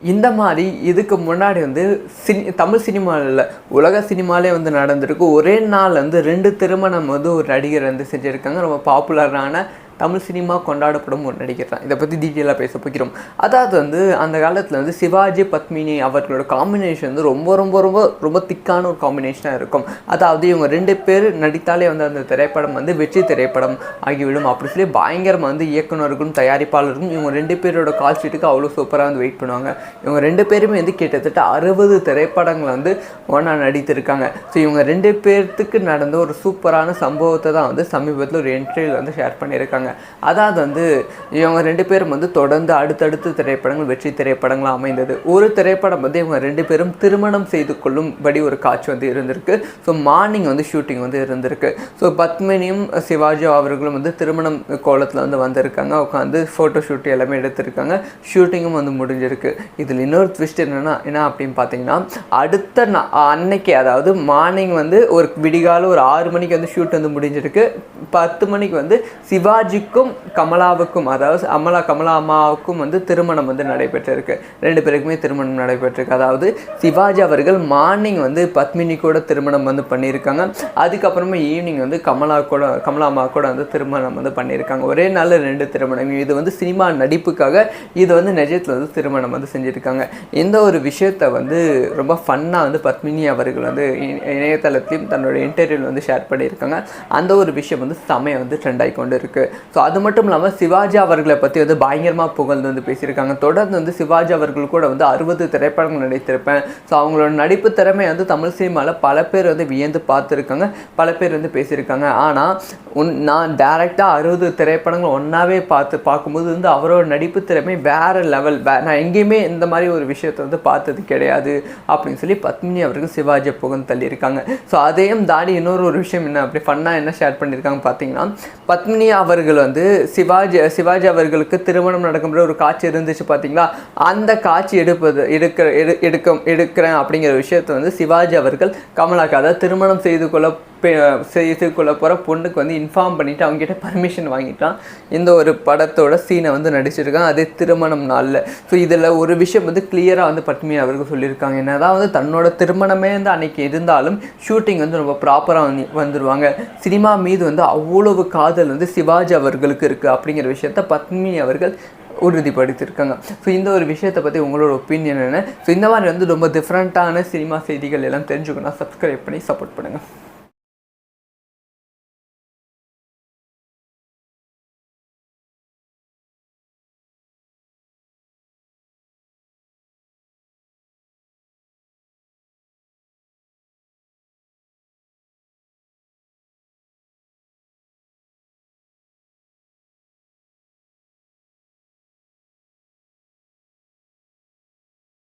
இந்த மாதிரி இதுக்கு முன்னாடி வந்து தமிழ் சினிமாவில் உலக சினிமாலே வந்து நடந்திருக்கு. ஒரே நாள் வந்து 2 திருமணம் வந்து ஒரு நடிகர் வந்து செஞ்சுருக்காங்க. ரொம்ப பாப்புலரான தமிழ் சினிமா கொண்டாடப்படும் ஒரு நடிகர் தான். இதை பற்றி டீட்டெயிலாக பேச போகிறோம். அதாவது வந்து அந்த காலத்தில் வந்து சிவாஜி பத்மினி அவர்களோட காம்பினேஷன் வந்து ரொம்ப ரொம்ப ரொம்ப ரொம்ப திக்கான ஒரு காம்பினேஷனாக இருக்கும். அதாவது இவங்க 2 பேர் நடித்தாலே வந்து அந்த திரைப்படம் வந்து வெற்றி திரைப்படம் ஆகிவிடும். அப்படி சொல்லி பயங்கரமாக வந்து இயக்குநர்களும் தயாரிப்பாளர்களும் இவங்க 2 பேரோட கால் ஷீட்டுக்கு அவ்வளோ சூப்பராக வந்து வெயிட் பண்ணுவாங்க. இவங்க 2 பேருமே வந்து கிட்டத்தட்ட 60 திரைப்படங்கள் வந்து ஒன்றா நடித்திருக்காங்க. ஸோ இவங்க 2 பேர்த்துக்கு நடந்த ஒரு சூப்பரான சம்பவத்தை தான் வந்து சமீபத்தில் ஒரு இன்டர்வியூவில் வந்து ஷேர் பண்ணியிருக்காங்க. அதாவது வந்து இவங்க 2 பேரும் வந்து தொடர்ந்து அடுத்தடுத்த திரைப்படங்கள் வெற்றி திரைப்படங்களாக அமைந்தது. ஒரு திரைப்படம் வந்து இவங்க 2 பேரும் திருமணம் செய்து கொள்ளும்படி ஒரு காட்சி வந்து இருந்திருக்கு. ஸோ மார்னிங் வந்து ஷூட்டிங் வந்து இருந்திருக்கு. ஸோ பத்மினியும் சிவாஜி அவர்களும் வந்து திருமணம் கோலத்தில் வந்து வந்திருக்காங்க. உட்காந்து ஃபோட்டோ ஷூட் எல்லாமே எடுத்திருக்காங்க. ஷூட்டிங்கும் வந்து முடிஞ்சிருக்கு. இதில் இன்னொரு ட்விஸ்ட் என்ன அப்படின்னு பார்த்தீங்கன்னா, அடுத்த அன்னைக்கு அதாவது மார்னிங் வந்து ஒரு விடிகால ஒரு 6 மணிக்கு வந்து ஷூட் வந்து முடிஞ்சிருக்கு. 10 மணிக்கு வந்து சிவாஜிக்கும் கமலாவுக்கும் அதாவது கமலா அம்மாவுக்கும் வந்து திருமணம் வந்து நடைபெற்றிருக்கு. 2 பேருக்குமே திருமணம் நடைபெற்றிருக்கு. அதாவது சிவாஜி அவர்கள் மார்னிங் வந்து பத்மினி கூட திருமணம் வந்து பண்ணியிருக்காங்க. அதுக்கப்புறமா ஈவினிங் வந்து கமலா அம்மா கூட வந்து திருமணம் வந்து பண்ணியிருக்காங்க. ஒரே நாள் 2 திருமணம். இது வந்து சினிமா நடிப்புக்காக இது வந்து நிஜத்தில் வந்து திருமணம் வந்து செஞ்சுருக்காங்க. இந்த ஒரு விஷயத்தை வந்து ரொம்ப ஃபன்னாக வந்து பத்மினி அவர்கள் வந்து இணையதளத்தையும் தன்னோட இன்டர்வியூவில் வந்து ஷேர் பண்ணியிருக்காங்க. அந்த ஒரு விஷயம் வந்து செமையாக வந்து ட்ரெண்ட் ஆகி கொண்டு இருக்குது. ஸோ அது மட்டும் இல்லாமல் சிவாஜி அவர்களை பற்றி வந்து பயங்கரமாக புகழ்ந்து வந்து பேசியிருக்காங்க. தொடர்ந்து வந்து சிவாஜி அவர்கள் கூட வந்து 60 திரைப்படங்கள் நடித்திருப்பேன். ஸோ அவங்களோட நடிப்பு திறமை வந்து தமிழ் சினிமாவில் பல பேர் வந்து வியந்து பார்த்துருக்காங்க, பல பேர் வந்து பேசியிருக்காங்க. ஆனால் நான் டேரெக்டாக 60 திரைப்படங்கள் ஒன்றாவே பார்க்கும்போது வந்து அவரோட நடிப்பு திறமை வேறு லெவல். நான் எங்கேயுமே இந்த மாதிரி ஒரு விஷயத்தை வந்து பார்த்தது கிடையாது அப்படின்னு சொல்லி பத்மினி அவர்கள் சிவாஜியை புகழ்ந்து தள்ளியிருக்காங்க. ஸோ அதையும் தாண்டி இன்னொரு விஷயம் என்ன அப்படி ஃபன்னாக என்ன ஷேர் பண்ணியிருக்காங்க பார்த்தீங்கன்னா, பத்மினி அவர்கள் வந்து சிவாஜி அவர்களுக்கு திருமணம் நடக்கும்போது ஒரு காட்சி இருந்துச்சு பார்த்தீங்களா, அந்த காட்சி எடுக்கிறேன் அப்படிங்கிற விஷயத்தை வந்து சிவாஜி அவர்கள் கமலாக்கு அதாவது திருமணம் செய்து கொள்ள போகிற பொண்ணுக்கு வந்து இன்ஃபார்ம் பண்ணிவிட்டு அவங்ககிட்ட பர்மிஷன் வாங்கிட்டான். இந்த ஒரு படத்தோட சீனை வந்து நடிச்சிருக்காங்க அதே திருமணம் நாளில். ஸோ இதில் ஒரு விஷயம் வந்து கிளியராக வந்து பத்மினி அவர்கள் சொல்லியிருக்காங்க. என்னதான் வந்து தன்னோட திருமணமே வந்து அன்றைக்கி இருந்தாலும் ஷூட்டிங் வந்து ரொம்ப ப்ராப்பராக வந்துடுவாங்க. சினிமா மீது வந்து அவ்வளவு காதல் வந்து சிவாஜி அவர்களுக்கு இருக்குது அப்படிங்கிற விஷயத்த பத்மினி அவர்கள் உறுதிப்படுத்தியிருக்காங்க. ஸோ இந்த ஒரு விஷயத்தை பற்றி உங்களோட ஒப்பீனியன் என்ன? ஸோ இந்த மாதிரி வந்து ரொம்ப டிஃப்ரெண்ட்டான சினிமா செய்திகள் எல்லாம் தெரிஞ்சுக்கணும். சப்ஸ்கிரைப் பண்ணி சப்போர்ட் பண்ணுங்கள்.